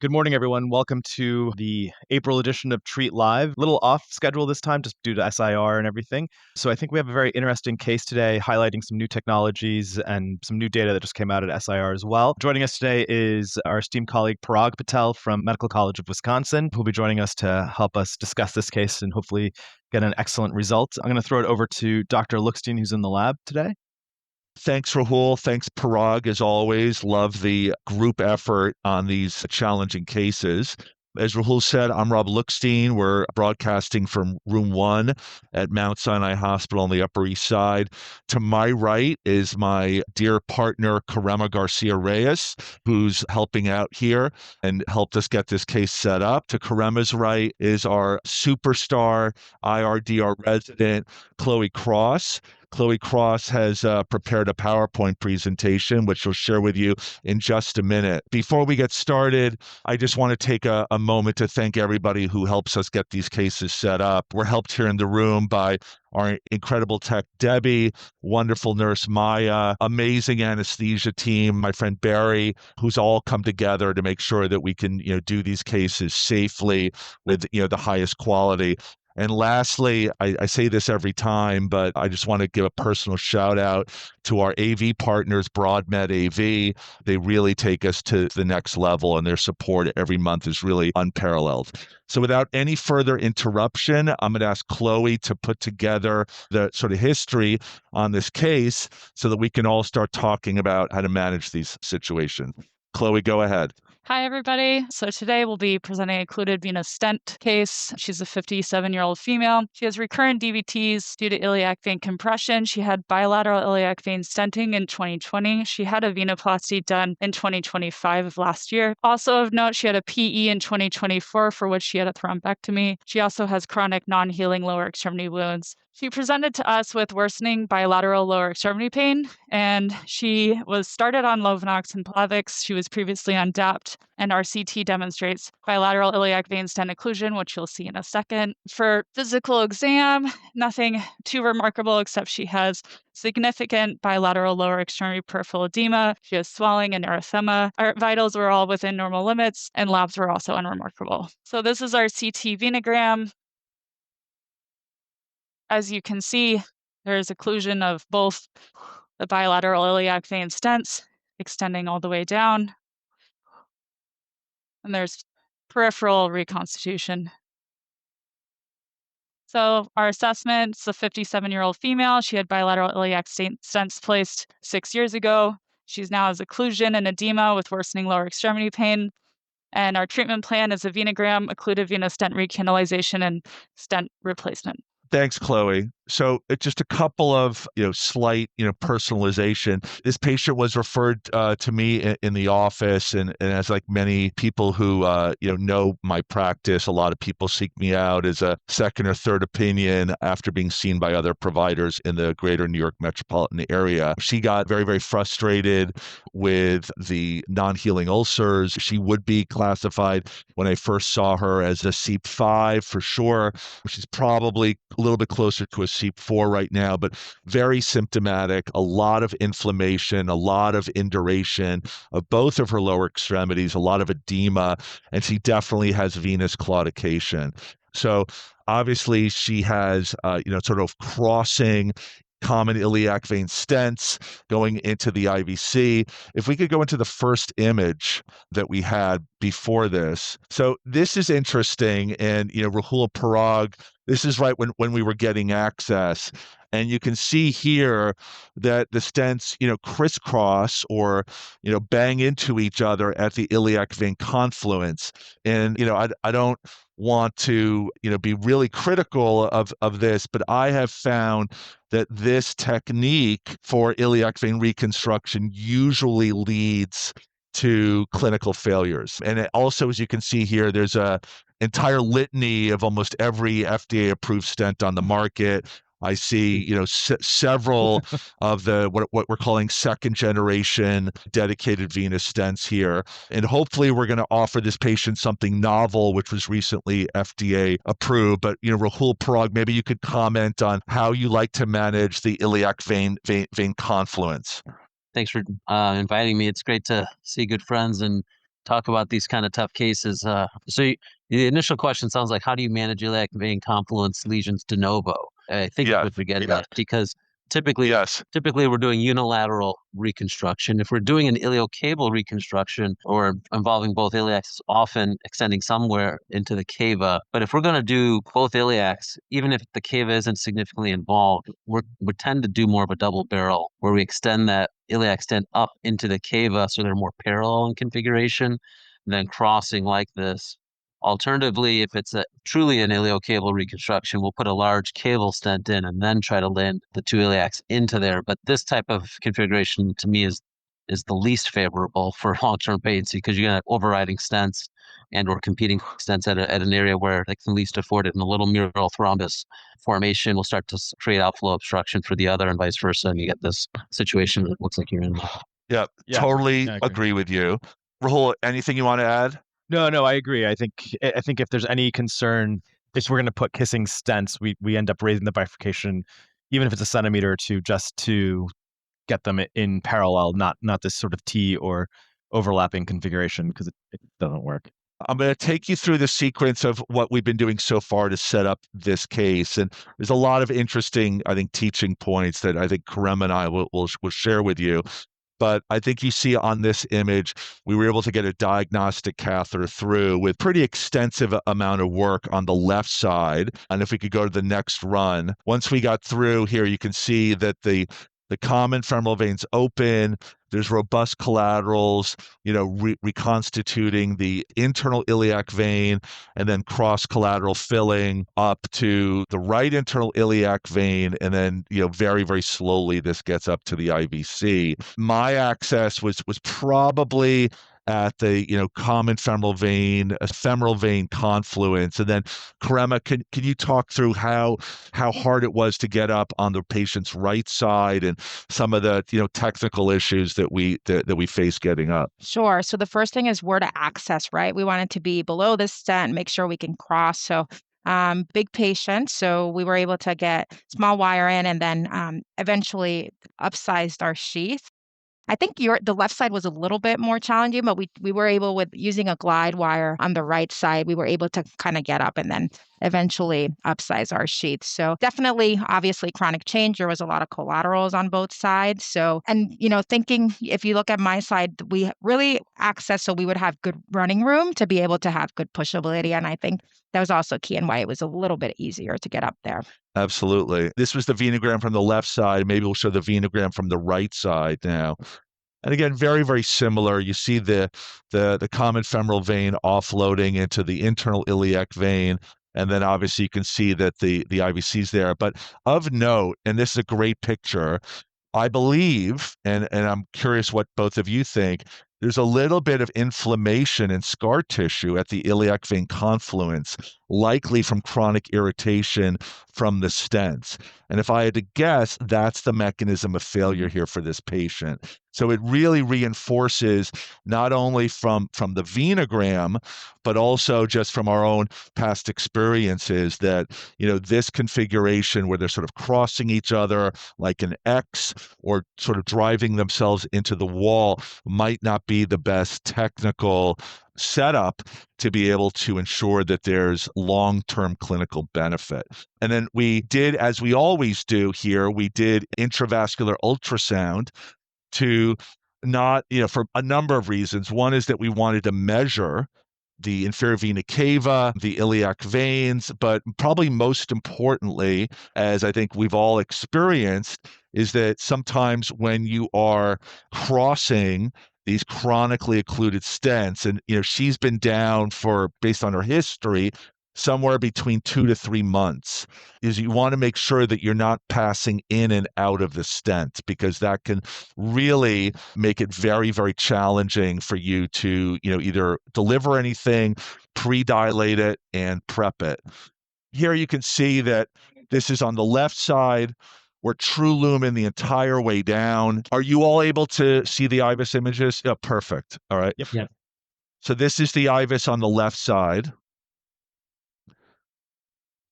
Good morning, everyone. Welcome to the April edition of Treat Live. A little off schedule this time, just due to SIR and everything. So I think we have a very interesting case today, highlighting some new technologies and some new data that just came out at SIR as well. Joining us today is our esteemed colleague Parag Patel from Medical College of Wisconsin, who'll be joining us to help us discuss this case and hopefully get an excellent result. I'm going to throw it over to Dr. Lookstein, who's in the lab today. Thanks, Rahul. Thanks, Parag, as always. Love the group effort on these challenging cases. As Rahul said, I'm Rob Lookstein. We're broadcasting from room 1 at Mount Sinai Hospital on the Upper East Side. To my right is my dear partner, Kirema Garcia-Reyes, who's helping out here and helped us get this case set up. To Kirema's right is our superstar IRDR resident, Chloe Cross. Chloe Cross has prepared a PowerPoint presentation, which she'll share with you in just a minute. Before we get started, I just want to take a moment to thank everybody who helps us get these cases set up. We're helped here in the room by our incredible tech, Debbie, wonderful nurse, Maya, amazing anesthesia team, my friend Barry, who's all come together to make sure that we can, do these cases safely with, the highest quality. And lastly, I say this every time, but I just want to give a personal shout out to our AV partners, BroadMed AV. They really take us to the next level, and their support every month is really unparalleled. So without any further interruption, I'm going to ask Chloe to put together the sort of history on this case so that we can all start talking about how to manage these situations. Chloe, go ahead. Hi, everybody. So today we'll be presenting a occluded venous stent case. She's a 57-year-old female. She has recurrent DVTs due to iliac vein compression. She had bilateral iliac vein stenting in 2020. She had a venoplasty done in 2025 of last year. Also of note, she had a PE in 2024 for which she had a thrombectomy. She also has chronic non-healing lower extremity wounds. She presented to us with worsening bilateral lower extremity pain, and she was started on Lovenox and Plavix. She was previously on DAPT, and our CT demonstrates bilateral iliac vein stent occlusion, which you'll see in a second. For physical exam, nothing too remarkable except she has significant bilateral lower extremity peripheral edema. She has swelling and erythema. Our vitals were all within normal limits, and labs were also unremarkable. So this is our CT venogram. As you can see, there is occlusion of both the bilateral iliac vein stents extending all the way down, and there's peripheral reconstitution. So our assessment, it's a 57-year-old female. She had bilateral iliac stents placed 6 years ago. She's now has occlusion and edema with worsening lower extremity pain. And our treatment plan is a venogram, occluded venous stent recanalization, and stent replacement. Thanks, Chloe. So just a couple of, slight, personalization. This patient was referred to me in the office, and as like many people who, know my practice, a lot of people seek me out as a second or third opinion after being seen by other providers in the greater New York metropolitan area. She got very, very frustrated with the non-healing ulcers. She would be classified when I first saw her as a CEP5 for sure. She's probably a little bit closer to a CEP4 right now, but very symptomatic, a lot of inflammation, a lot of induration of both of her lower extremities, a lot of edema, and she definitely has venous claudication. So obviously she has, sort of crossing common iliac vein stents going into the IVC. If we could go into the first image that we had before this. So this is interesting. And, Rahul Parag, this is right when we were getting access. And you can see here that the stents, crisscross or, bang into each other at the iliac vein confluence. And, I don't want to, be really critical of this, but I have found that this technique for iliac vein reconstruction usually leads to clinical failures. And it also, as you can see here, there's a entire litany of almost every FDA-approved stent on the market. I see, several of the what we're calling second generation dedicated venous stents here. And hopefully we're going to offer this patient something novel, which was recently FDA approved. But, Rahul Parag, maybe you could comment on how you like to manage the iliac vein confluence. Thanks for inviting me. It's great to see good friends and talk about these kind of tough cases. The initial question sounds like, how do you manage iliac vein confluence lesions de novo? I think Yeah. what we get at, because typically Yes. we're doing unilateral reconstruction. If we're doing an iliocable reconstruction or involving both iliacs, often extending somewhere into the cava. But if we're going to do both iliacs, even if the cava isn't significantly involved, we tend to do more of a double barrel where we extend that iliac stent up into the cava so they're more parallel in configuration, and then crossing like this. Alternatively, if it's truly an iliocable reconstruction, we'll put a large cable stent in and then try to land the two iliacs into there. But this type of configuration to me is the least favorable for long-term patency because you're going to have overriding stents and or competing stents at an area where they can least afford it. And a little mural thrombus formation will start to create outflow obstruction for the other and vice versa. And you get this situation that looks like you're in. Yeah, Yeah, totally I agree. agree with you. Rahul, anything you want to add? No, I agree. I think if there's any concern, if we're going to put kissing stents, we end up raising the bifurcation, even if it's a centimeter or two, just to get them in parallel, not this sort of T or overlapping configuration because it doesn't work. I'm going to take you through the sequence of what we've been doing so far to set up this case. And there's a lot of interesting, I think, teaching points that I think Kirema and I will share with you. But I think you see on this image, we were able to get a diagnostic catheter through with pretty extensive amount of work on the left side. And if we could go to the next run, once we got through here, you can see that the common femoral veins open. There's robust collaterals, reconstituting the internal iliac vein and then cross collateral filling up to the right internal iliac vein. And then, very, very slowly, this gets up to the IVC. My access was probably at the common femoral vein confluence. And then Kirema, can you talk through how hard it was to get up on the patient's right side and some of the technical issues that we face getting up? Sure. So the first thing is where to access, right? We want it to be below the stent, make sure we can cross. So big patient. So we were able to get small wire in and then eventually upsized our sheath. I think the left side was a little bit more challenging, but we were able, with using a glide wire on the right side, we were able to kind of get up and then eventually upsize our sheath. So definitely, obviously, chronic change. There was a lot of collaterals on both sides. So, and thinking, if you look at my side, we really access so we would have good running room to be able to have good pushability. And I think that was also key in why it was a little bit easier to get up there. Absolutely. This was the venogram from the left side. Maybe we'll show the venogram from the right side now. And again, very, very similar. You see the common femoral vein offloading into the internal iliac vein. And then obviously you can see that the IVC's there. But of note, and this is a great picture, I believe, and I'm curious what both of you think, there's a little bit of inflammation and scar tissue at the iliac vein confluence, likely from chronic irritation from the stents. And if I had to guess, that's the mechanism of failure here for this patient. So it really reinforces not only from the venogram, but also just from our own past experiences that, this configuration where they're sort of crossing each other like an X or sort of driving themselves into the wall might not be the best technical setup to be able to ensure that there's long-term clinical benefit. And then we did, as we always do here, we did intravascular ultrasound to not, for a number of reasons. One is that we wanted to measure the inferior vena cava, the iliac veins, but probably most importantly, as I think we've all experienced, is that sometimes when you are crossing these chronically occluded stents, and she's been down for, based on her history, somewhere between 2 to 3 months, is you want to make sure that you're not passing in and out of the stent, because that can really make it very, very challenging for you to, either deliver anything, pre-dilate it, and prep it. Here you can see that this is on the left side. We're true lumen the entire way down. Are you all able to see the IVUS images? Yeah, perfect. All right. Yep. Yeah. So this is the IVUS on the left side.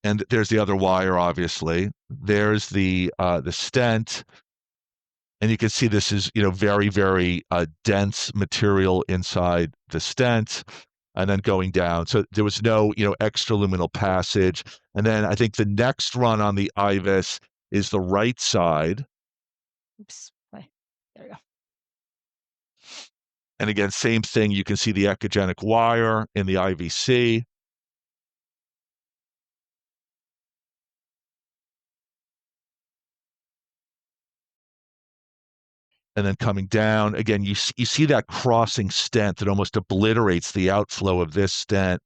And there's the other wire, obviously. There's the stent. And you can see this is, very, very dense material inside the stent and then going down. So there was no, extraluminal passage. And then I think the next run on the IVUS is the right side. Oops. Play. There we go. And again, same thing. You can see the echogenic wire in the IVC. And then coming down, again, you see that crossing stent that almost obliterates the outflow of this stent.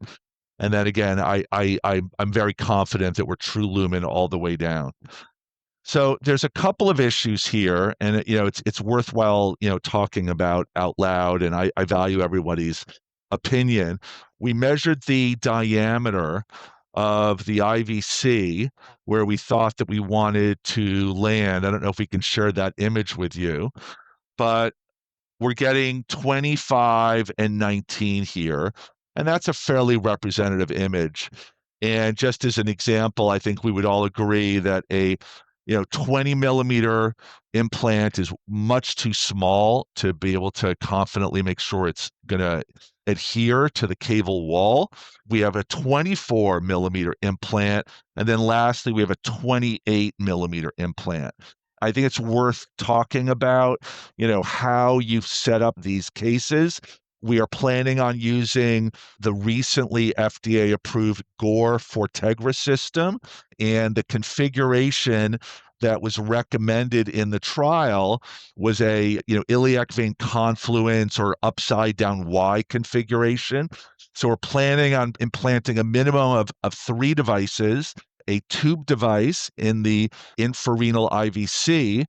And then again, I'm very confident that we're true lumen all the way down. So there's a couple of issues here, and it's worthwhile talking about out loud, and I value everybody's opinion. We measured the diameter of the IVC where we thought that we wanted to land. I don't know if we can share that image with you, but we're getting 25 and 19 here, and that's a fairly representative image. And just as an example, I think we would all agree that a 20 millimeter implant is much too small to be able to confidently make sure it's going to adhere to the caval wall. We have a 24 millimeter implant. And then lastly, we have a 28 millimeter implant. I think it's worth talking about, how you've set up these cases. We are planning on using the recently FDA approved Gore Fortegra system, and the configuration that was recommended in the trial was a iliac vein confluence or upside down Y configuration. So we're planning on implanting a minimum of 3 devices, a tube device in the infrarenal IVC,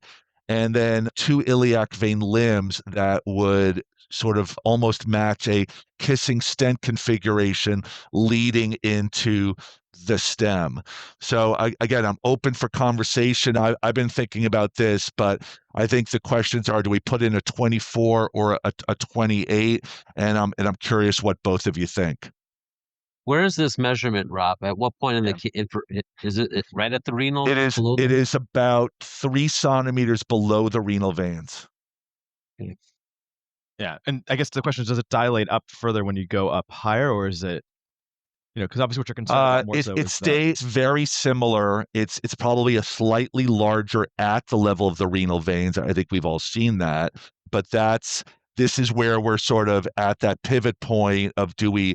and then 2 iliac vein limbs that would sort of almost match a kissing stent configuration leading into the stem. So again, I'm open for conversation. I've been thinking about this, but I think the questions are: do we put in a 24 or a 28? And I'm curious what both of you think. Where is this measurement, Rob? At what point in is it right at the renal? It is. It is about 3 centimeters below the renal veins. Okay. Yeah, and I guess the question is, does it dilate up further when you go up higher, or is it, because obviously what you're concerned about more so It is stays very similar. It's probably a slightly larger at the level of the renal veins. I think we've all seen that, but this is where we're sort of at that pivot point of, do we,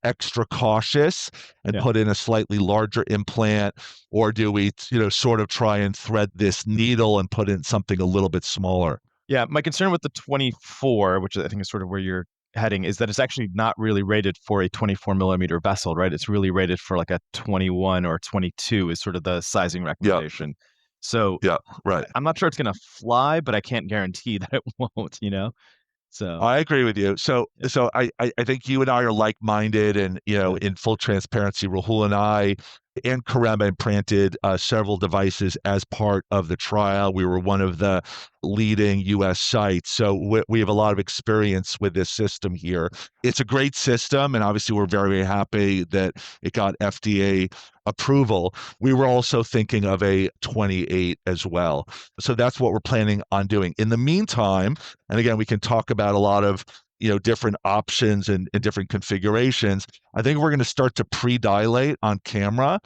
extra cautious and put in a slightly larger implant, or do we, sort of try and thread this needle and put in something a little bit smaller? Yeah, my concern with the 24, which I think is sort of where you're heading, is that it's actually not really rated for a 24 millimeter vessel, right? It's really rated for like a 21 or 22 is sort of the sizing recommendation. So yeah, right. I'm not sure it's going to fly, but I can't guarantee that it won't, So I agree with you. So I think you and I are like-minded, and in full transparency, Rahul and I and Kirema implanted several devices as part of the trial. We were one of the leading U.S. sites, so we have a lot of experience with this system here. It's a great system, and obviously we're very, very happy that it got FDA approval. We were also thinking of a 28 as well. So that's what we're planning on doing. In the meantime, and again, we can talk about a lot of different options and different configurations. I think we're going to start to pre-dilate on camera,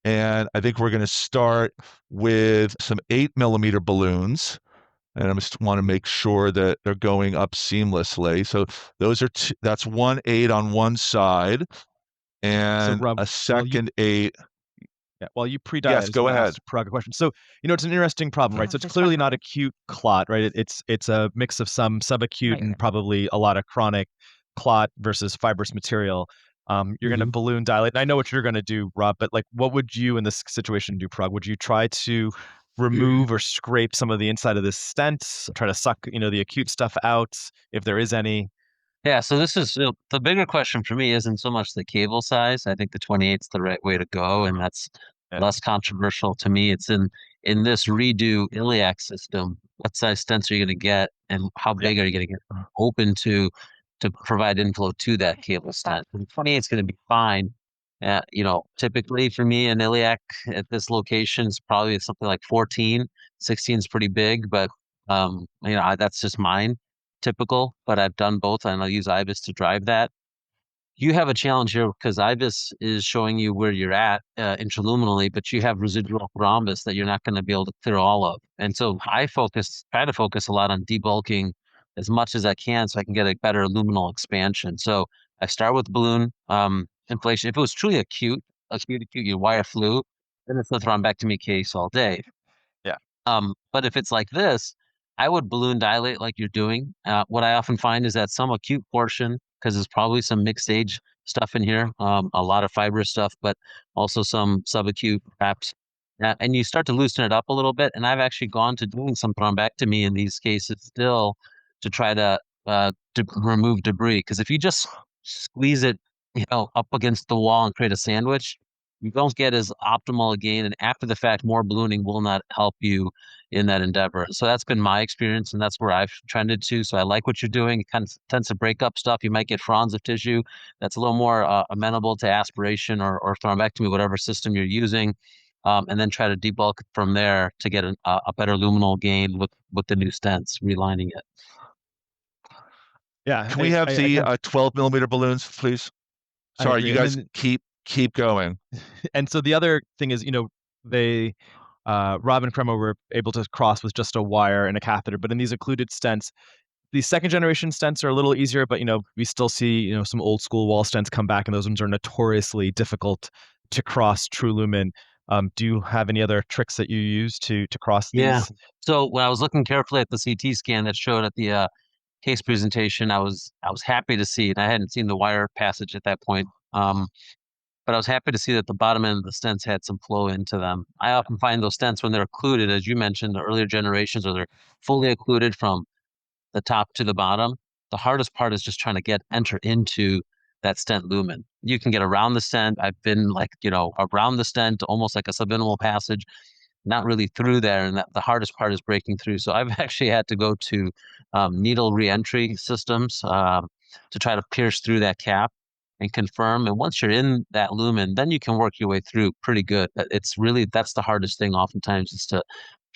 and I think we're going to start with some 8 millimeter balloons. And I just want to make sure that they're going up seamlessly. So those are that's 1 8 on one side, and Rob, a second 8. Yeah, while you pre-dial, Yes, go ahead. Parag a question. So, it's an interesting problem, right? So it's clearly not acute clot, right? It's a mix of some subacute and probably a lot of chronic clot versus fibrous material. You're going to balloon dilate. And I know what you're going to do, Rob, but like, what would you in this situation do, Parag? Would you try to remove or scrape some of the inside of this stent, try to suck, the acute stuff out if there is any? Yeah, so this is the bigger question for me isn't so much the cable size. I think the 28 is the right way to go, and that's less controversial to me. It's in this redo iliac system. What size stents are you going to get, and how big are you going to get open to provide inflow to that cable stent? And 28 is going to be fine. Typically for me, an iliac at this location is probably something like 14. 16 is pretty big, but That's just mine, typical, but I've done both and I'll use IBIS to drive that. You have a challenge here because IBIS is showing you where you're at intraluminally, but you have residual thrombus that you're not going to be able to clear all of. And so I try to focus a lot on debulking as much as I can so I can get a better luminal expansion. So I start with balloon inflation. If it was truly acute, your wire flew, then it's a thrombectomy case all day. Yeah. But if it's like this, I would balloon dilate like you're doing. What I often find is that some acute portion, because there's probably some mixed age stuff in here, a lot of fibrous stuff, but also some subacute perhaps. And you start to loosen it up a little bit. And I've actually gone to doing some thrombectomy in these cases still to try to remove debris. Because if you just squeeze it, up against the wall and create a sandwich, you don't get as optimal a gain. And after the fact, more ballooning will not help you in that endeavor. So that's been my experience, and that's where I've trended to. So I like what you're doing. It kind of tends to break up stuff. You might get fronds of tissue that's a little more amenable to aspiration or thrombectomy, whatever system you're using, and then try to debulk from there to get a better luminal gain with the new stents, relining it. Yeah. Can we have the 12 millimeter balloons, please? Sorry, you guys keep going. And so the other thing is, they Rob and Kirema were able to cross with just a wire and a catheter, but in these occluded stents, these second generation stents are a little easier, but we still see some old school wall stents come back, and those ones are notoriously difficult to cross true lumen. Do you have any other tricks that you use to cross these? Yeah. So when I was looking carefully at the CT scan that showed at the case presentation, I was happy to see, and I hadn't seen the wire passage at that point. But I was happy to see that the bottom end of the stents had some flow into them. I often find those stents when they're occluded, as you mentioned, the earlier generations, or they're fully occluded from the top to the bottom. The hardest part is just trying to enter into that stent lumen. You can get around the stent. I've been around the stent, almost like a subintimal passage, not really through there. And the hardest part is breaking through. So I've actually had to go to needle reentry systems to try to pierce through that cap and confirm. And once you're in that lumen, then you can work your way through pretty good. That's the hardest thing oftentimes, is to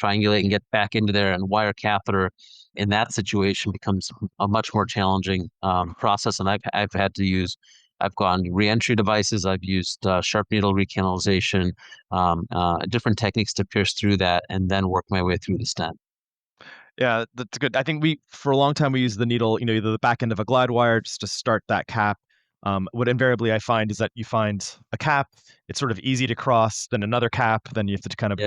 triangulate and get back into there. And wire catheter in that situation becomes a much more challenging process. And I've gone reentry devices. I've used sharp needle recanalization, different techniques to pierce through that and then work my way through the stent. Yeah, that's good. I think for a long time, we use the needle, either the back end of a glide wire just to start that cap. What invariably I find is that you find a cap, it's sort of easy to cross, then another cap, then you have to kind of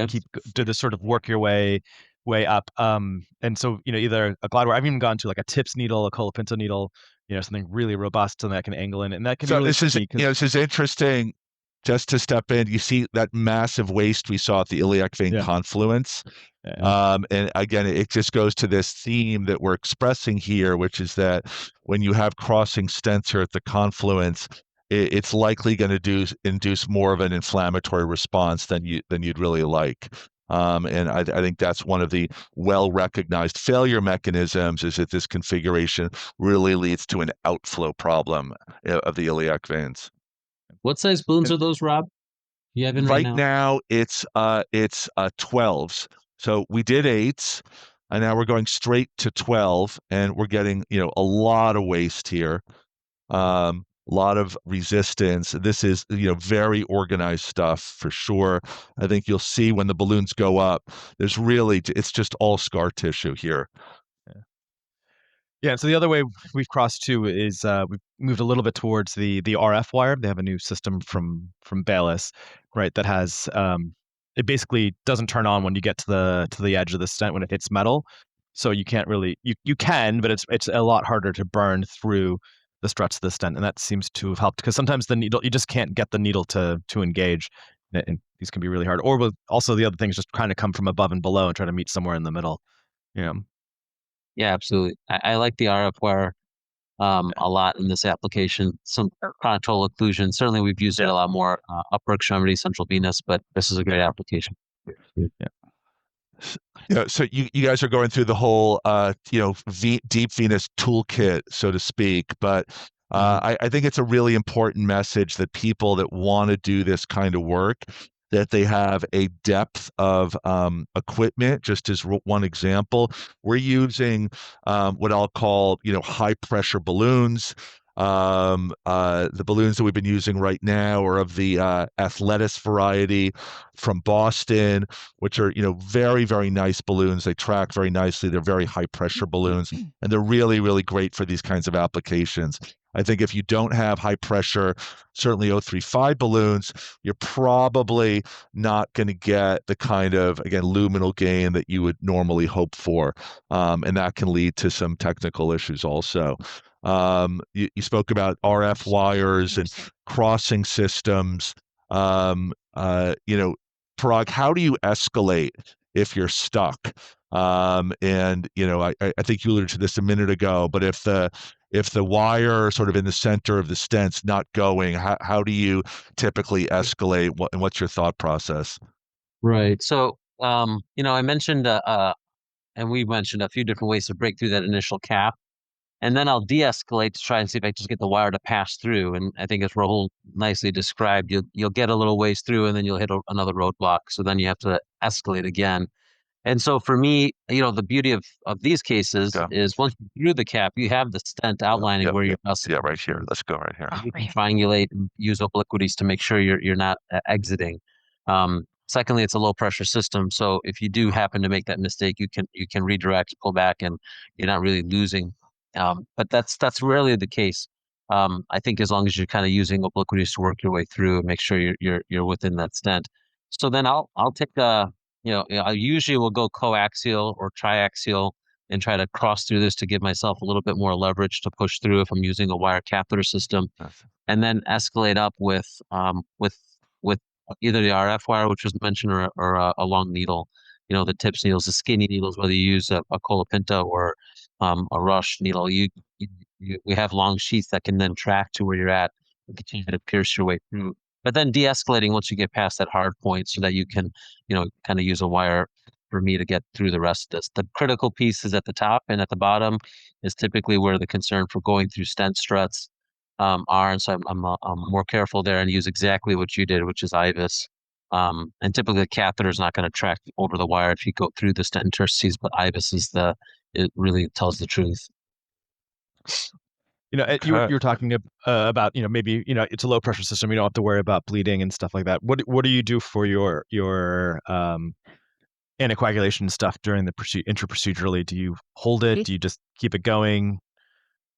do this sort of work your way up. And so, either a glide wire, I've even gone to like a tips needle, a colapinto needle, something really robust, and that can angle in, and that can be really this is interesting. Just to step in, you see that massive waste we saw at the iliac vein confluence. Yeah. And again, it just goes to this theme that we're expressing here, which is that when you have crossing stents here at the confluence, it's likely going to induce more of an inflammatory response than you'd really like. And I think that's one of the well-recognized failure mechanisms, is that this configuration really leads to an outflow problem of the iliac veins. What size balloons are those, Rob? You have in right now? It's 12s. So we did 8s, and now we're going straight to 12, and we're getting a lot of waste here, a lot of resistance. This is very organized stuff for sure. I think you'll see when the balloons go up, it's just all scar tissue here. Yeah, so the other way we've crossed too is we've moved a little bit towards the RF wire. They have a new system from Baylis, right? That has it basically doesn't turn on when you get to the edge of the stent when it hits metal. So you can't really you can, but it's a lot harder to burn through the struts of the stent, and that seems to have helped, because sometimes the needle, you just can't get the needle to engage, and these can be really hard. Or also the other things just kind of come from above and below and try to meet somewhere in the middle. Yeah. Yeah, absolutely. I like the RF wire a lot in this application. Some chronic total occlusion. Certainly, we've used it a lot more upper extremity, central venous, but this is a great application. Yeah. So you guys are going through the whole deep venous toolkit, so to speak, but I think it's a really important message that people that want to do this kind of work, that they have a depth of equipment. Just as one example, we're using what I'll call, high pressure balloons. The balloons that we've been using right now are of the Athletis variety from Boston, which are, very, very nice balloons. They track very nicely. They're very high pressure balloons, and they're really, really great for these kinds of applications. I think if you don't have high pressure, certainly 035 balloons, you're probably not going to get the kind of, again, luminal gain that you would normally hope for. And that can lead to some technical issues also. You spoke about RF wires and crossing systems. Parag, how do you escalate if you're stuck? And I think you alluded to this a minute ago, but if the wire sort of in the center of the stent's not going, how do you typically escalate? And what's your thought process? Right. So, I mentioned, and we mentioned a few different ways to break through that initial cap. And then I'll de-escalate to try and see if I can just get the wire to pass through. And I think as Rahul nicely described, you'll get a little ways through and then you'll hit another roadblock. So then you have to escalate again. And so for me, the beauty of these cases is once you're through the cap, you have the stent outlining where you're right here. Let's go right here. You can triangulate and use obliquities to make sure you're not exiting. Secondly, it's a low pressure system, so if you do happen to make that mistake, you can redirect, pull back, and you're not really losing. But that's rarely the case. I think as long as you're kind of using obliquities to work your way through and make sure you're within that stent. So then I'll take I usually will go coaxial or triaxial and try to cross through this to give myself a little bit more leverage to push through if I'm using a wire catheter system, and then escalate up with either the RF wire, which was mentioned, or a long needle. The tips needles, the skinny needles, whether you use a Colapinta or a Rush needle, we have long sheaths that can then track to where you're at and continue to pierce your way through. But then de-escalating once you get past that hard point so that you can, kind of use a wire for me to get through the rest of this. The critical piece is at the top, and at the bottom is typically where the concern for going through stent struts are. And so I'm more careful there and use exactly what you did, which is IVUS. And typically the catheter is not going to track over the wire if you go through the stent interstices, but IVUS it really tells the truth. You were talking about, maybe, it's a low pressure system. You don't have to worry about bleeding and stuff like that. What do you do for your anticoagulation stuff during the intraprocedurally? Do you hold it? Do you just keep it going?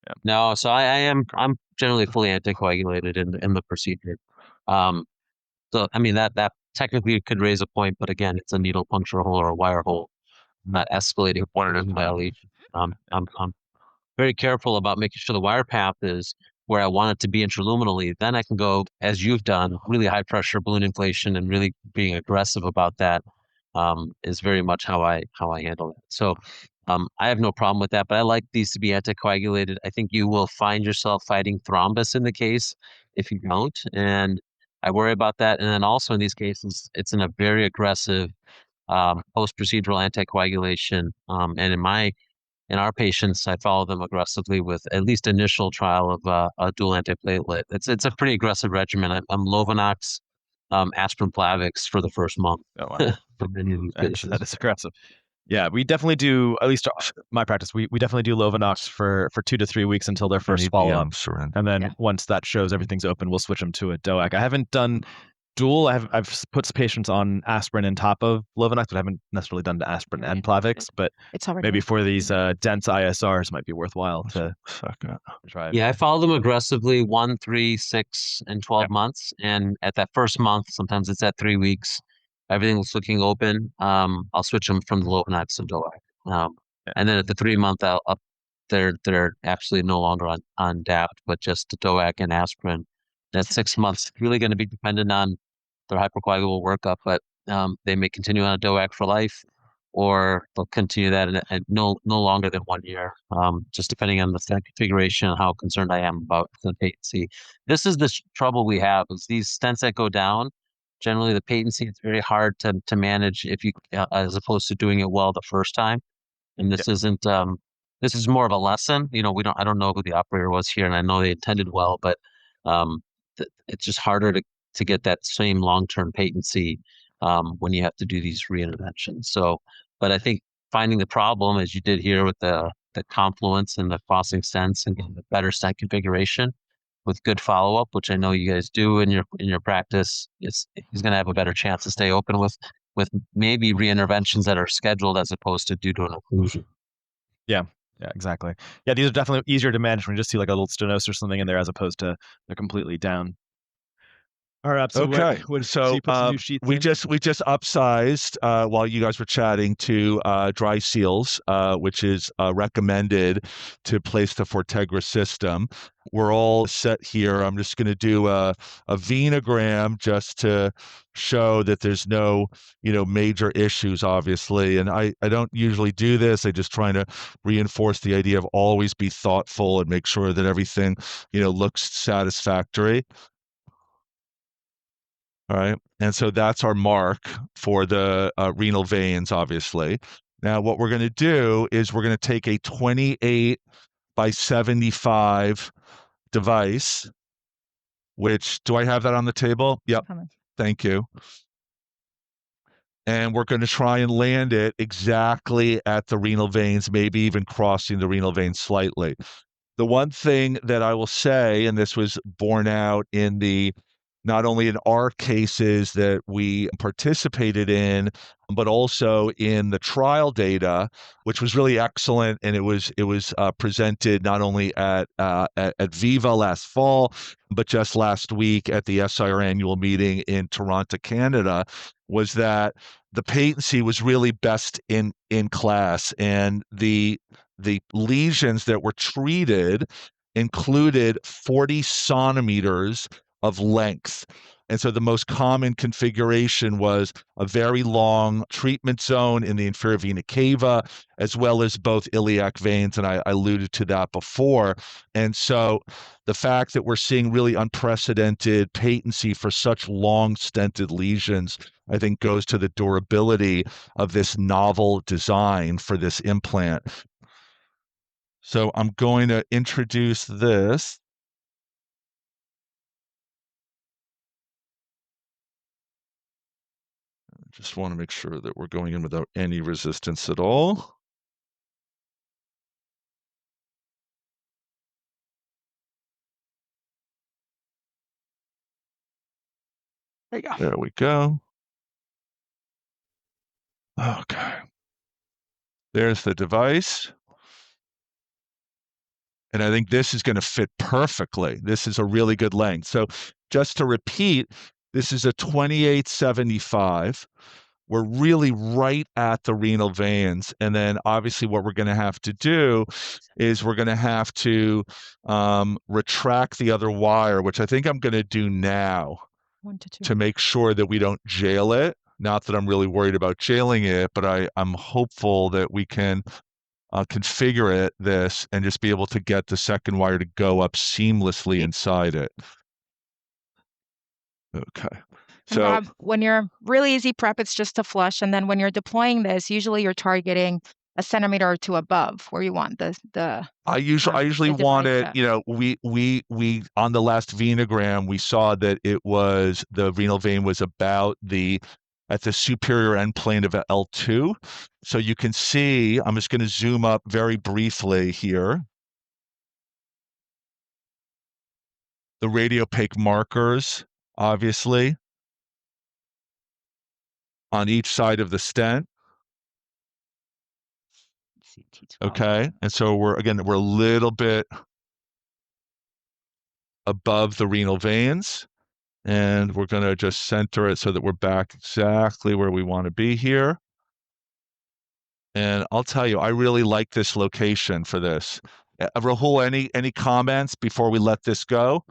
Yeah. No, so I'm generally fully anticoagulated in the procedure. So I mean that technically could raise a point, but again, it's a needle puncture hole or a wire hole. I'm not escalating one at a lesion. I'm very careful about making sure the wire path is where I want it to be intraluminally. Then I can go, as you've done, really high pressure balloon inflation, and really being aggressive about that is very much how I handle it. So I have no problem with that, but I like these to be anticoagulated. I think you will find yourself fighting thrombus in the case if you don't, and I worry about that. And then also in these cases, it's in a very aggressive post-procedural anticoagulation, and in our patients, I follow them aggressively with at least initial trial of a dual antiplatelet. It's a pretty aggressive regimen. I'm Lovenox, aspirin Plavix for the first month. Oh, wow. For many of these cases. That is aggressive. Yeah, we definitely do, at least my practice, we definitely do Lovenox for 2 to 3 weeks until their first follow-up. And then once that shows everything's open, we'll switch them to a DOAC. I haven't done dual. I've put patients on aspirin on top of Lovenox, but I haven't necessarily done the aspirin and Plavix. But maybe for these dense ISRs, might be worthwhile to try. Yeah, I follow them aggressively 1, 3, 6, and 12 months. And at that first month, sometimes it's at 3 weeks, everything's looking open. I'll switch them from the Lovenox to DOAC. And then at the 3-month, they're absolutely no longer on DAPT, but just DOAC and aspirin. That 6 months really going to be dependent on their hypercoagulable workup, but they may continue on a DOAC for life, or they'll continue that at no longer than 1 year, just depending on the stent configuration and how concerned I am about the patency. This is the trouble we have: is these stents that go down. Generally, the patency, it's very hard to manage if you, as opposed to doing it well the first time. And this isn't. This is more of a lesson. I don't know who the operator was here, and I know they intended well, but it's just harder to get that same long-term patency when you have to do these reinterventions. So, but I think finding the problem, as you did here with the confluence and the crossing stents and the better stent configuration with good follow-up, which I know you guys do in your practice, he's going to have a better chance to stay open with maybe reinterventions that are scheduled as opposed to due to an occlusion. Yeah, exactly. Yeah, these are definitely easier to manage when you just see like a little stenosis or something in there as opposed to they're completely down. All right, so Okay, so you put some new sheets we in? just upsized while you guys were chatting to dry seals, which is recommended to place the Fortegra system. We're all set here. I'm just going to do a venogram just to show that there's no major issues, obviously. And I don't usually do this. I just trying to reinforce the idea of always be thoughtful and make sure that everything looks satisfactory. All right. And so that's our mark for the renal veins, obviously. Now, what we're going to do is we're going to take a 28 by 75 device, which, do I have that on the table? Yep. Thank you. And we're going to try and land it exactly at the renal veins, maybe even crossing the renal veins slightly. The one thing that I will say, and this was borne out in not only in our cases that we participated in, but also in the trial data, which was really excellent, and it was presented not only at Viva last fall, but just last week at the SIR annual meeting in Toronto, Canada, was that the patency was really best in class, and the lesions that were treated included 40 centimeters of length. And so the most common configuration was a very long treatment zone in the inferior vena cava, as well as both iliac veins. And I alluded to that before. And so the fact that we're seeing really unprecedented patency for such long stented lesions, I think goes to the durability of this novel design for this implant. So I'm going to introduce this. Just want to make sure that we're going in without any resistance at all. There you go. There we go. Okay. There's the device. And I think this is going to fit perfectly. This is a really good length. So just to repeat, this is a 2875. We're really right at the renal veins. And then obviously what we're going to have to do is we're going to have to retract the other wire, which I think I'm going to do now 1 to 2 to make sure that we don't jail it. Not that I'm really worried about jailing it, but I'm hopeful that we can configure this and just be able to get the second wire to go up seamlessly inside it. Okay. And Rob, when you're really easy prep, it's just a flush. And then when you're deploying this, usually you're targeting a centimeter or two above where you want the I usually want it, we on the last venogram, we saw that the renal vein was about at the superior end plane of L2. So you can see, I'm just going to zoom up very briefly here. The radiopaque markers, obviously, on each side of the stent. Okay, and so we're a little bit above the renal veins, and we're going to just center it so that we're back exactly where we want to be here. And I'll tell you, I really like this location for this. Rahul, any comments before we let this go?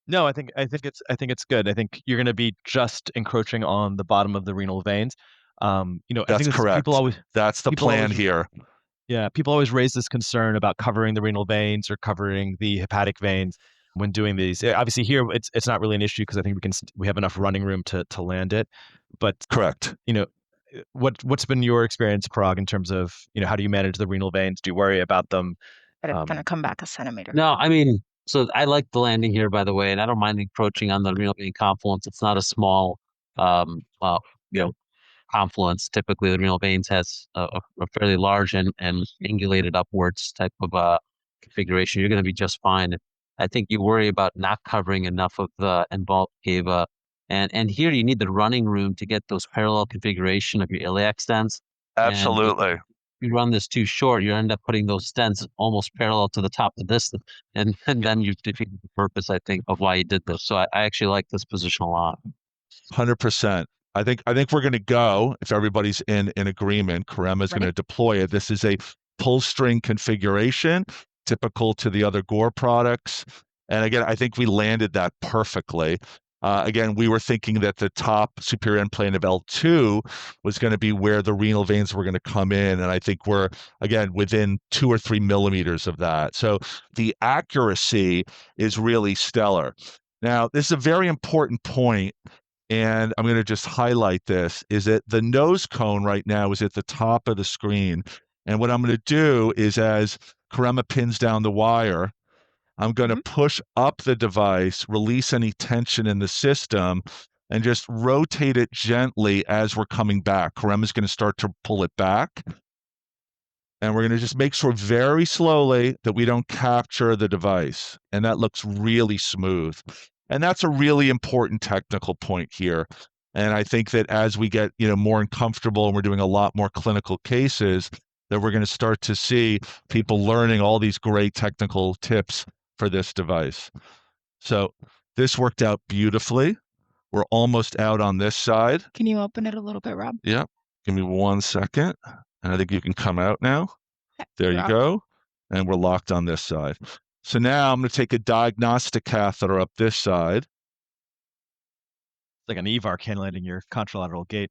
No, I think it's good. I think you're going to be just encroaching on the bottom of the renal veins. That's correct. That's the plan here. Yeah, people always raise this concern about covering the renal veins or covering the hepatic veins when doing these. Obviously, here it's not really an issue because I think we have enough running room to land it. But correct. What's been your experience, Parag, in terms of how do you manage the renal veins? Do you worry about them? But it's going to come back a centimeter. No, I mean, So I like the landing here, by the way, and I don't mind encroaching on the renal vein confluence. It's not a small, you know, confluence. Typically, the renal veins has a fairly large and angulated upwards type of configuration. You're going to be just fine. I think you worry about not covering enough of the involved cava, and here you need the running room to get those parallel configuration of your iliac stents. And if Absolutely. you run this too short, you end up putting those stents almost parallel to the top of this, and then you've defeated the purpose, I think, of why you did this. So I actually like this position a lot. 100%. I think we're going to go, if everybody's in agreement. Kirema is going to deploy it. This is a pull string configuration, typical to the other Gore products. And again, I think we landed that perfectly. Again, we were thinking that the top superior end plane of L2 was going to be where the renal veins were going to come in. And I think we're, again, within 2 or 3 millimeters of that. So the accuracy is really stellar. Now, this is a very important point, and I'm going to just highlight this, is that the nose cone right now is at the top of the screen. And what I'm going to do is, as Kirema pins down the wire, I'm going to push up the device, release any tension in the system, and just rotate it gently as we're coming back. Kirema is going to start to pull it back. And we're going to just make sure very slowly that we don't capture the device. And that looks really smooth. And that's a really important technical point here. And I think that as we get, more uncomfortable and we're doing a lot more clinical cases, that we're going to start to see people learning all these great technical tips for this device. So this worked out beautifully. We're almost out on this side. Can you open it a little bit, Rob? Yep. Give me 1 second. And I think you can come out now. There you Rob. go. And we're locked on this side. So now I'm going to take a diagnostic catheter up this side. It's like an EVAR cannulating your contralateral gate,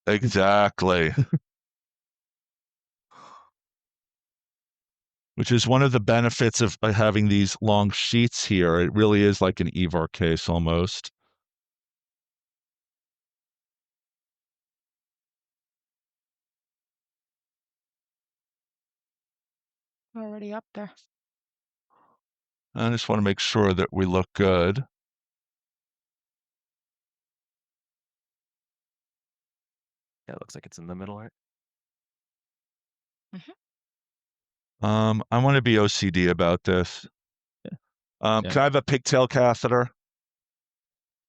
Exactly. Which is one of the benefits of having these long sheets here. It really is like an EVAR case almost. Already up there. I just want to make sure that we look good. Yeah, it looks like it's in the middle, right? I want to be OCD about this. Yeah. Can I have a pigtail catheter?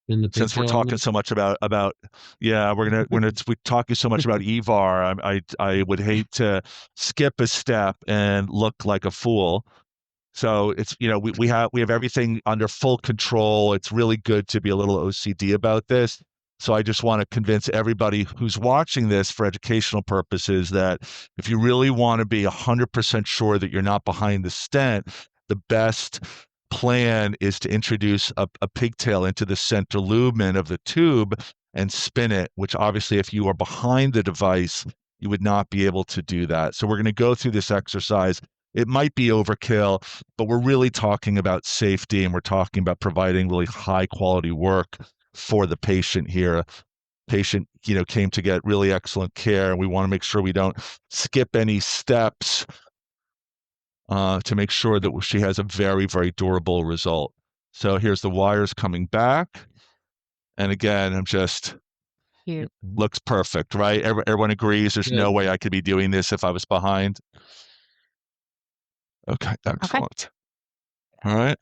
Since we're talking so much about we're talking so much about EVAR, I would hate to skip a step and look like a fool. So it's we have everything under full control. It's really good to be a little OCD about this. So I just want to convince everybody who's watching this for educational purposes that if you really want to be 100% sure that you're not behind the stent, the best plan is to introduce a pigtail into the center lumen of the tube and spin it, which obviously if you are behind the device, you would not be able to do that. So we're going to go through this exercise. It might be overkill, but we're really talking about safety and we're talking about providing really high quality work for the patient here. Patient, came to get really excellent care, and we want to make sure we don't skip any steps to make sure that she has a very, very durable result. So here's the wires coming back. And again, looks perfect, right? Everyone agrees there's no way I could be doing this if I was behind. Okay, excellent. All right.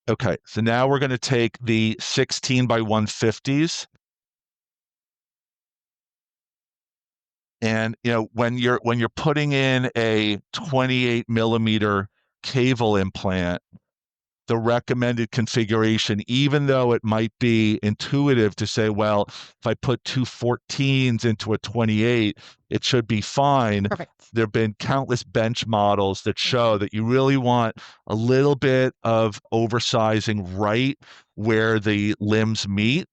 Okay, so now we're going to take the 16 by 150s. And when you're putting in a 28 millimeter caval implant, the recommended configuration, even though it might be intuitive to say, well, if I put 2 14s into a 28, it should be fine. Perfect. There have been countless bench models that show that you really want a little bit of oversizing right where the limbs meet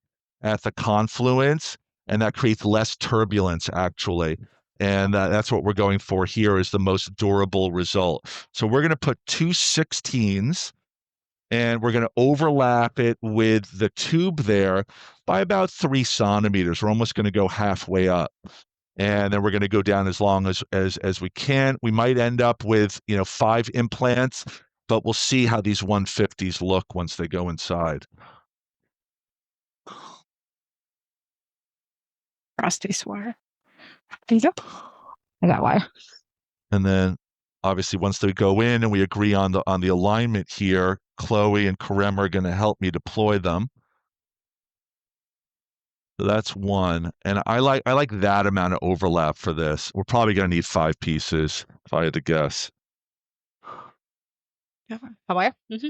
at the confluence, and that creates less turbulence, actually. And that's what we're going for here, is the most durable result. So we're going to put 2 16s, and we're going to overlap it with the tube there by about 3 centimeters. We're almost going to go halfway up. and then we're going to go down as long as we can. We might end up with 5 implants, but we'll see how these 150s look once they go inside. Prostate wire. There you go. I got wire. And then obviously once they go in and we agree on the alignment here, Chloe and Kirema are going to help me deploy them. So that's one. And I like that amount of overlap for this. We're probably going to need 5 pieces if I had to guess. How wire? Mm-hmm.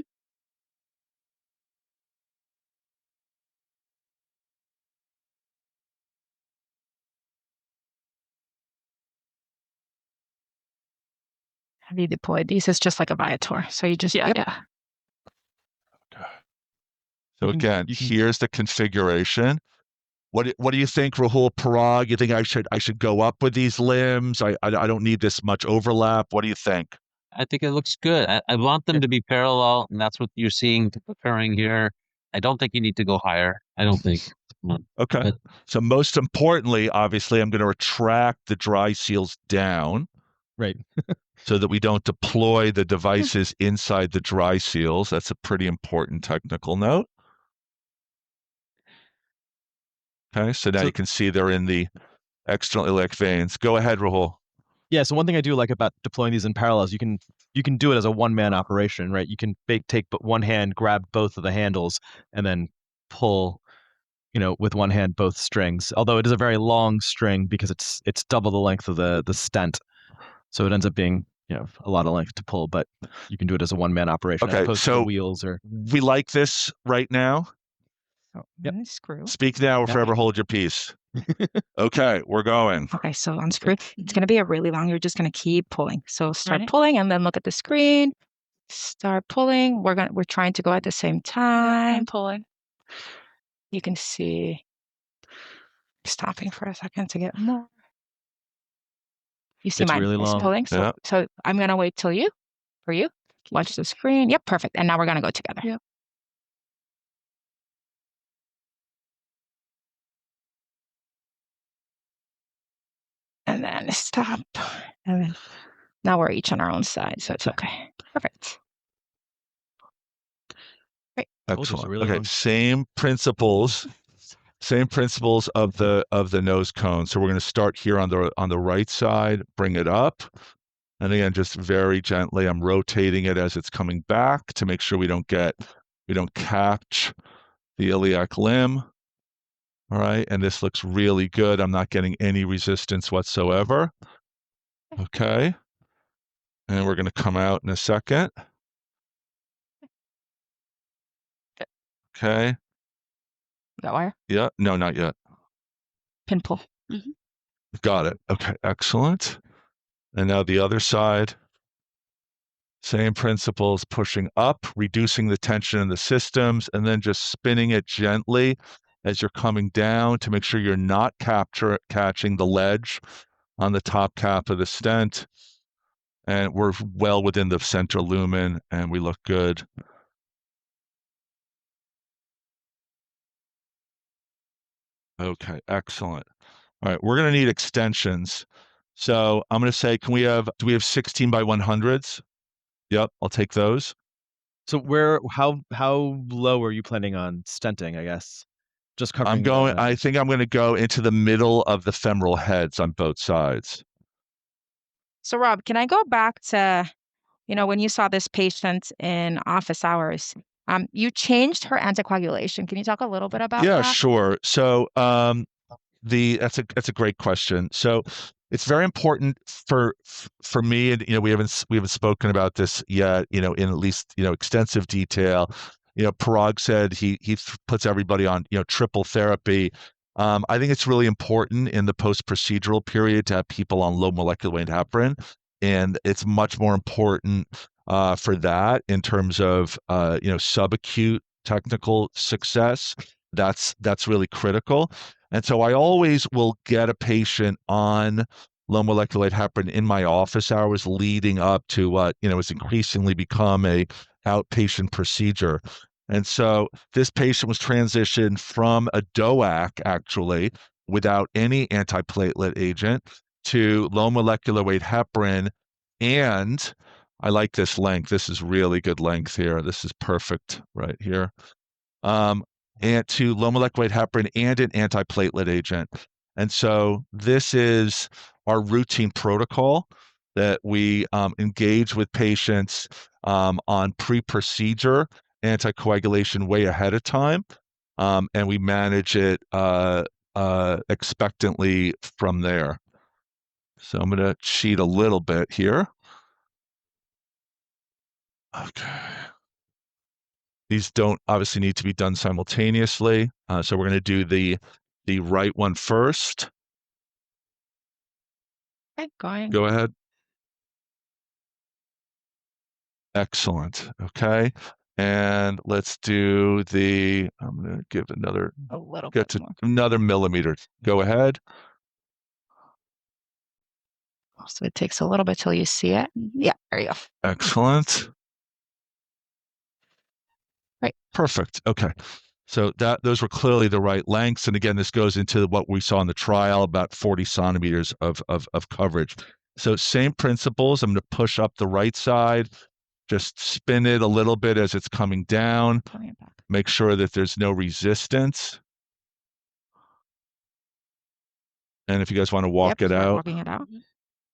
Have you deployed these? It's just like a Viator. So you just Yeah. So again, here's the configuration. What do you think, Rahul? Parag, you think I should go up with these limbs? I don't need this much overlap. What do you think? I think it looks good. I want them to be parallel, and that's what you're seeing occurring here. I don't think you need to go higher. I don't think. Okay. But, so most importantly, obviously, I'm going to retract the dry seals down. Right. So that we don't deploy the devices inside the dry seals. That's a pretty important technical note. Okay, so now you can see they're in the external iliac veins. Go ahead, Rahul. Yeah, so one thing I do like about deploying these in parallels, you can do it as a one-man operation, right? You can take one hand, grab both of the handles, and then pull, with one hand both strings. Although it is a very long string because it's double the length of the stent, so it ends up being a lot of length to pull. But you can do it as a one-man operation as opposed to the wheels or. We like this right now. Yep. Screw. Speak now or forever hold your peace. Okay, we're going. Okay, so unscrew. It's going to be a really long. You're just going to keep pulling. So start pulling and then look at the screen. Start pulling. We're trying to go at the same time. I'm pulling. You can see. Stopping for a second to get more. You see it's mine really long. pulling. So, so I'm going to wait for you. Watch the screen. Yep, perfect. And now we're going to go together. Yep. And then stop. And then now we're each on our own side, so it's okay. Perfect. Great. Excellent. Really okay, long. Same principles of the nose cone. So we're going to start here on the right side, bring it up. And again, just very gently, I'm rotating it as it's coming back to make sure we don't catch the iliac limb. All right, and this looks really good. I'm not getting any resistance whatsoever. Okay. And we're going to come out in a second. Okay. Got wire? Yeah. No, not yet. Pin pull. Mm-hmm. Got it. Okay. Excellent. And now the other side. Same principles, pushing up, reducing the tension in the systems, and then just spinning it gently as you're coming down to make sure you're not catching the ledge on the top cap of the stent. And we're well within the center lumen, and we look good. Okay, excellent. All right, we're going to need extensions. So I'm going to say, do we have 16 by 100s? Yep, I'll take those. So how low are you planning on stenting, I guess? Just covering I think I'm going to go into the middle of the femoral heads on both sides. So Rob, can I go back to, when you saw this patient in office hours, you changed her anticoagulation. Can you talk a little bit about that? Yeah, sure. So that's a great question. So it's very important for me, and we haven't spoken about this yet, in at least extensive detail. Parag said he puts everybody on triple therapy. I think it's really important in the post-procedural period to have people on low molecular weight heparin, and it's much more important for that in terms of subacute technical success. That's really critical. And so I always will get a patient on low molecular weight heparin in my office hours leading up to what has increasingly become a outpatient procedure. And so this patient was transitioned from a DOAC actually without any antiplatelet agent to low molecular weight heparin. And I like this length. This is really good length here. This is perfect right here. And to low molecular weight heparin and an antiplatelet agent. And so this is our routine protocol that we engage with patients on pre-procedure anticoagulation way ahead of time, and we manage it expectantly from there. So I'm going to cheat a little bit here. Okay. These don't obviously need to be done simultaneously. So we're going to do the right one first. Okay, going. Go ahead. Excellent. Okay. And let's do I'm going to give another, A little get bit to more. another millimeter. Go ahead. So it takes a little bit till you see it. Yeah, there you go. Excellent. Right. Perfect. Okay. So those were clearly the right lengths. And again, this goes into what we saw in the trial, about 40 centimeters of coverage. So same principles. I'm going to push up the right side, just spin it a little bit as it's coming down. Pulling it back. Make sure that there's no resistance. And if you guys want to walk it start out. walking it out.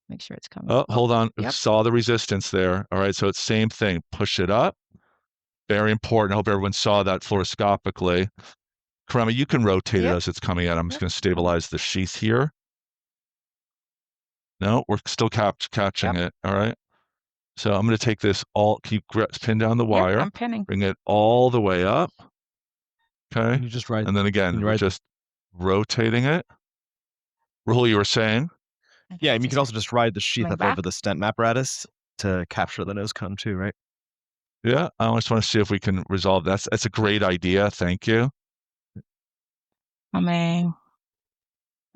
Make sure it's coming. Oh, hold on. Yep. Saw the resistance there. All right. So it's same thing. Push it up. Very important. I hope everyone saw that fluoroscopically. Kirema, you can rotate it as it's coming out. I'm just going to stabilize the sheath here. No, we're still catching it. All right. So I'm going to take this pin down the wire. I'm pinning. Bring it all the way up. Okay. Can you just ride? And then again, we're just rotating it. Rahul, you were saying? Yeah, and you can also just ride the sheath coming up back. over the stent apparatus to capture the nose cone too, right? Yeah. I just want to see if we can resolve that. That's a great idea. Thank you. Coming.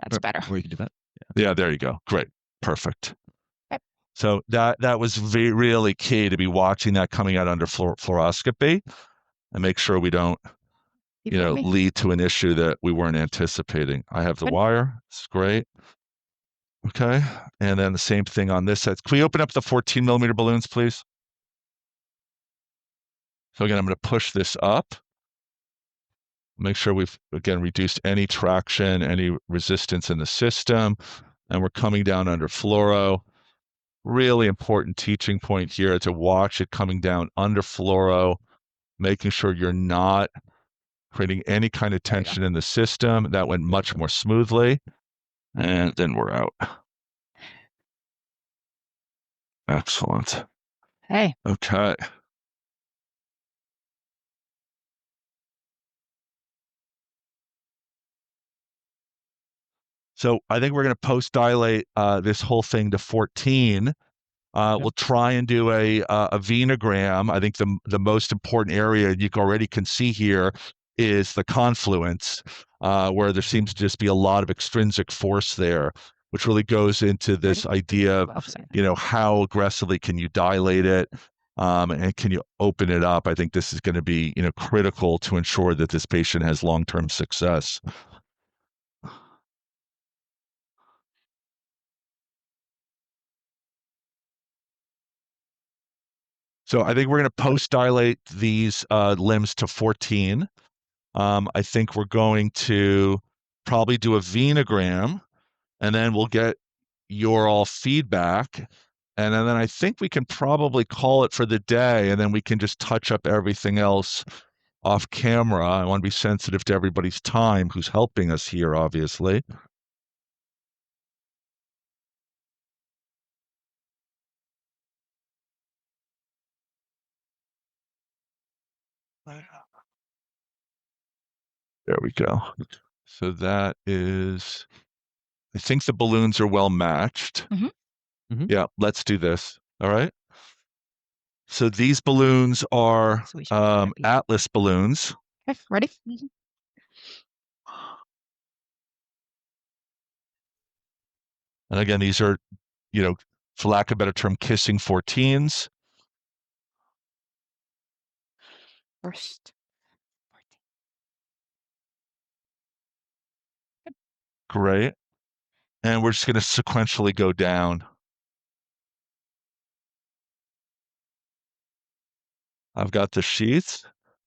That's better. Or you can do that. Yeah, there you go. Great. Perfect. Yep. So that was really key to be watching that coming out under fluoroscopy and make sure we don't, lead to an issue that we weren't anticipating. I have the wire. It's great. Okay. And then the same thing on this side. Can we open up the 14 millimeter balloons, please? So again, I'm going to push this up. Make sure we've, again, reduced any traction, any resistance in the system. And we're coming down under fluoro. Really important teaching point here to watch it coming down under fluoro, making sure you're not creating any kind of tension in the system. That went much more smoothly. And then we're out. Excellent. Hey. Okay. So I think we're going to post-dilate this whole thing to 14. We'll try and do a venogram. I think the most important area you already can see here is the confluence, where there seems to just be a lot of extrinsic force there, which really goes into this idea of, how aggressively can you dilate it, and can you open it up? I think this is going to be, critical to ensure that this patient has long-term success. So I think we're going to post-dilate these limbs to 14. I think we're going to probably do a venogram, and then we'll get your all feedback. And then I think we can probably call it for the day, and then we can just touch up everything else off camera. I want to be sensitive to everybody's time who's helping us here, obviously. There we go. So that is, I think the balloons are well matched. Yeah, let's do this. All right. So these balloons are Atlas balloons. Okay, ready? And again, these are, for lack of a better term, kissing 14s. First. 14. Great. And we're just going to sequentially go down. I've got the sheath.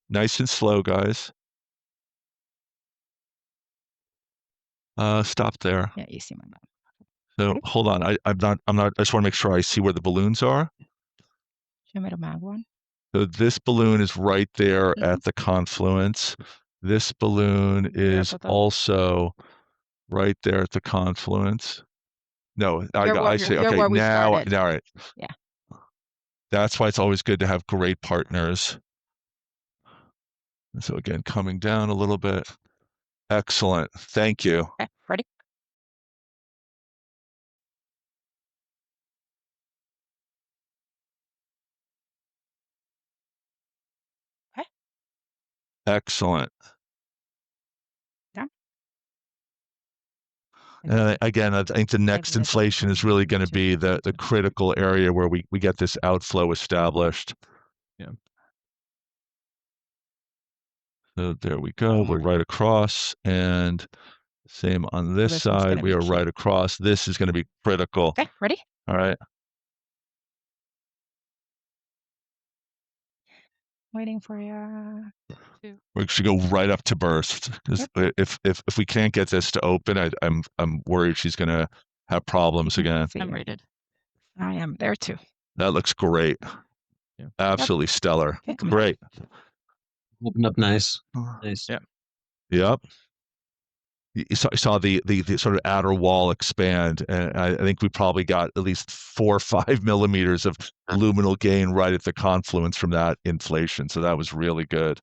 Nice and slow, guys. Stop there. Yeah, you see my mouth. So Ready? hold on. I'm not, I just want to make sure I see where the balloons are. Show me the mag one. So this balloon is right there Mhm. at the confluence. This balloon There, is Patel. also right there at the confluence. No, I see. You're Okay, where we now, started. all right. Yeah. That's why it's always good to have great partners. And so again, coming down a little bit. Excellent. Thank you. Okay, ready? Okay. Excellent. Down. And again, I think the next this inflation is really going to be the critical area where we get this outflow established. Yeah. So there we go. We're right across, and same on this this one's side. gonna We be are key. right across. This is going to be critical. Okay, ready? All right. Waiting for you. We should go right up to burst, because if we can't get this to open, I'm worried she's going to have problems again. I'm rated. I am there too. That looks great. Yeah. Absolutely stellar. Okay, come on. Great. Opened up nice. Nice. Yeah. Yep. You saw the sort of outer wall expand, and I think we probably got at least 4 or 5 millimeters of luminal gain right at the confluence from that inflation. So that was really good.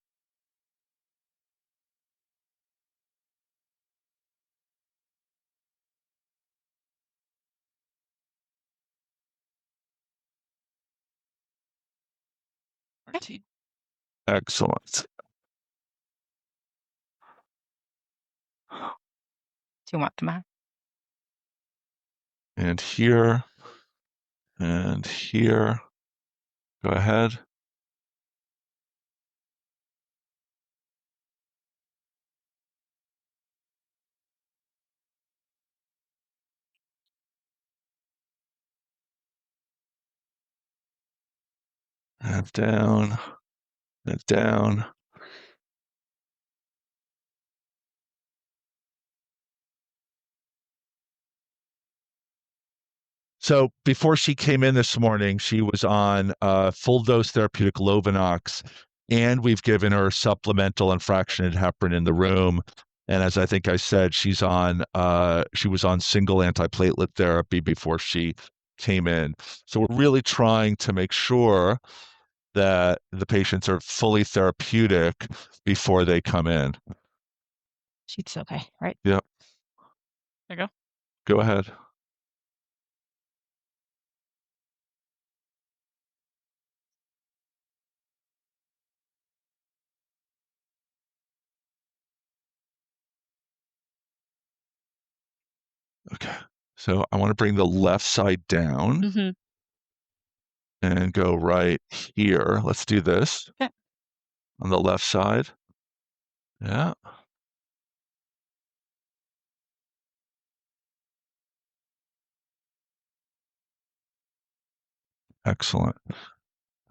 RT. Excellent. Do you want the mag? And here, and here. Go ahead. And down, and down. So before she came in this morning, she was on full dose therapeutic Lovenox, and we've given her supplemental and fractionated heparin in the room. And as I think I said, she was on single antiplatelet therapy before she came in. So we're really trying to make sure that the patients are fully therapeutic before they come in. She's okay, right? Yep. There you go. Go ahead. Okay. So I want to bring the left side down. Mm-hmm. And go right here. Let's do this. Okay. On the left side. Yeah. Excellent.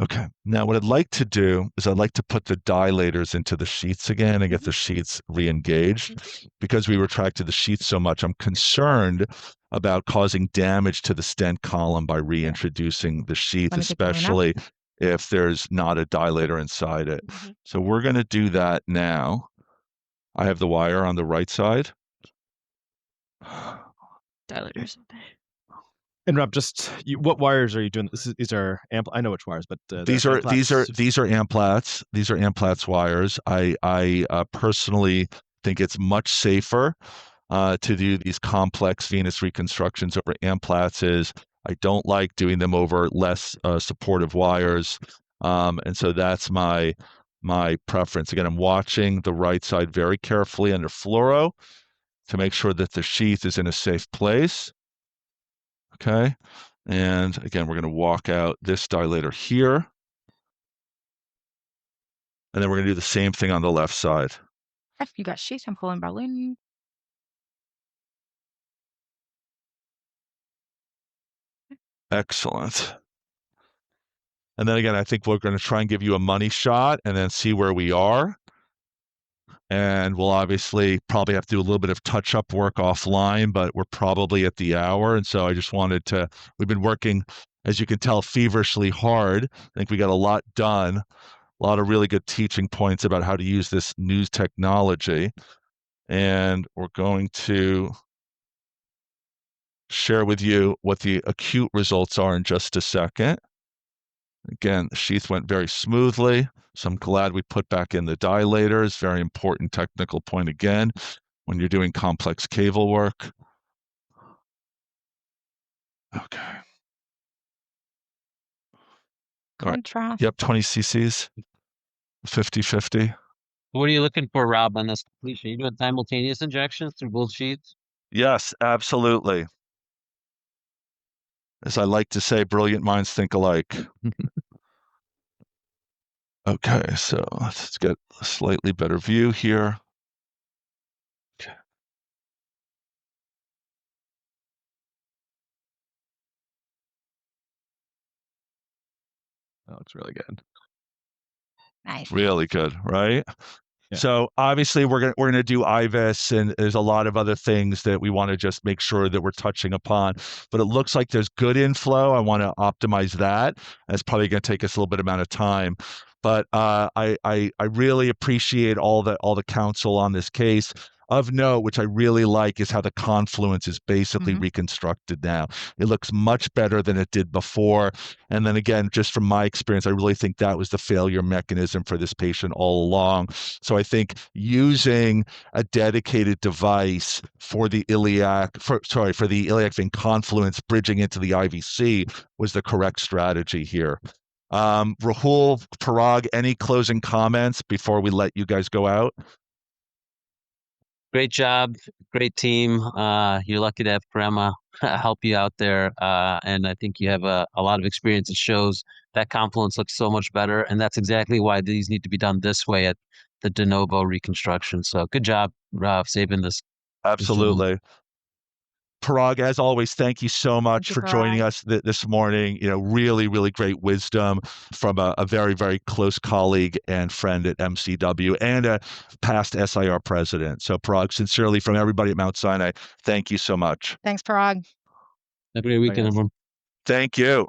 Okay. Now, what I'd like to do is I'd like to put the dilators into the sheaths again and get the sheaths re-engaged. Because we retracted the sheaths so much, I'm concerned about causing damage to the stent column by reintroducing the sheath, Let me get the balloon especially if there's not a dilator inside it. So we're going to do that now. I have the wire on the right side. Dilators. And Rob, what wires are you doing? These are I know which wires, but these are amplats. These are amplats wires. I personally think it's much safer to do these complex venous reconstructions over amplats. I don't like doing them over less supportive wires, and so that's my preference. Again, I'm watching the right side very carefully under fluoro to make sure that the sheath is in a safe place. Okay. And again, we're going to walk out this dilator here. And then we're going to do the same thing on the left side. You got sheath. I'm pulling balloon. Excellent. And then again, I think we're going to try and give you a money shot and then see where we are. And we'll obviously probably have to do a little bit of touch-up work offline, but we're probably at the hour. And so I just wanted to, we've been working, as you can tell, feverishly hard. I think we got a lot done, a lot of really good teaching points about how to use this new technology. And we're going to share with you what the acute results are in just a second. Again, the sheath went very smoothly, so I'm glad we put back in the dilators. Very important technical point again when you're doing complex cable work. Okay. Contrast. Yep, 20 cc's, 50-50. What are you looking for, Rob, on this completion? Are you doing simultaneous injections through both sheaths? Yes, absolutely. As I like to say, brilliant minds think alike. Okay, so let's get a slightly better view here. Okay. That looks really good. Nice. Really good, right? Yeah. So obviously we're gonna do IVUS, and there's a lot of other things that we want to just make sure that we're touching upon. But it looks like there's good inflow. I want to optimize that. That's probably going to take us a little bit amount of time. But I really appreciate all the counsel on this case. Of note, which I really like, is how the confluence is basically reconstructed now. It looks much better than it did before. And then again, just from my experience, I really think that was the failure mechanism for this patient all along. So I think using a dedicated device for the iliac, for the iliac vein confluence bridging into the IVC was the correct strategy here. Rahul, Parag, any closing comments before we let you guys go out? Great job, great team. You're lucky to have Kirema help you out there, and I think you have a lot of experience. It shows that confluence looks so much better, and that's exactly why these need to be done this way at the de novo reconstruction. So good job, saving this. Absolutely. Parag, as always, thank you so much for joining us this morning. You know, really, really great wisdom from a very, very close colleague and friend at MCW and a past SIR president. So, Parag, sincerely from everybody at Mount Sinai, thank you so much. Thanks, Parag. Have a great weekend, everyone. Thank you.